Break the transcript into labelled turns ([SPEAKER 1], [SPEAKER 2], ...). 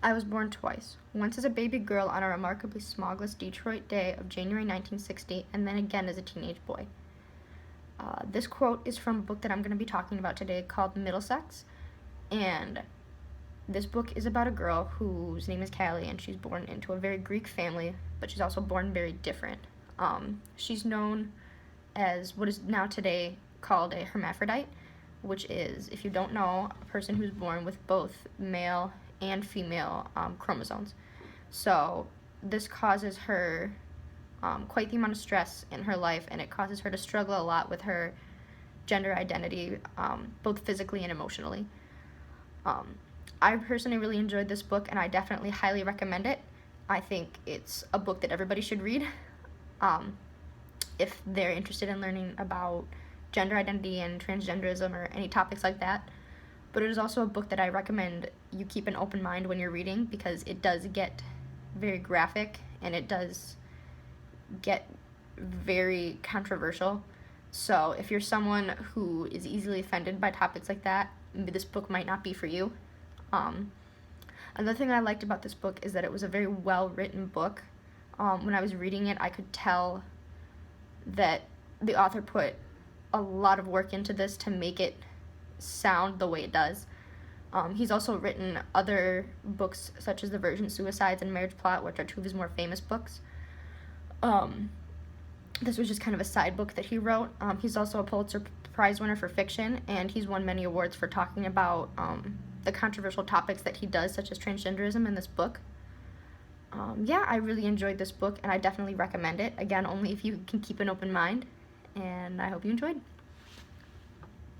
[SPEAKER 1] I was born twice, once as a baby girl on a remarkably smogless Detroit day of January 1960, and then again as a teenage boy. This quote is from a book that I'm going to be talking about today called Middlesex, and this book is about a girl whose name is Callie, and she's born into a very Greek family, but she's also born very different. She's known as what is now today called a hermaphrodite, which is, if you don't know, a person who's born with both male and female chromosomes. So this causes her quite the amount of stress in her life, and it causes her to struggle a lot with her gender identity, both physically and emotionally. I personally really enjoyed this book, and I definitely highly recommend it. I think it's a book that everybody should read if they're interested in learning about gender identity and transgenderism or any topics like that. But it is also a book that I recommend you keep an open mind when you're reading, because it does get very graphic and it does get very controversial. So if you're someone who is easily offended by topics like that, maybe this book might not be for you. Another thing I liked about this book is that it was a very well-written book. When I was reading it, I could tell that the author put a lot of work into this to make it sound the way it does. He's also written other books such as The Virgin Suicides and Marriage Plot, which are two of his more famous books. This was just kind of a side book that he wrote. He's also a Pulitzer Prize winner for fiction, and he's won many awards for talking about the controversial topics that he does, such as transgenderism, in this book. I really enjoyed this book, and I definitely recommend it. Again, only if you can keep an open mind, and I hope you enjoyed.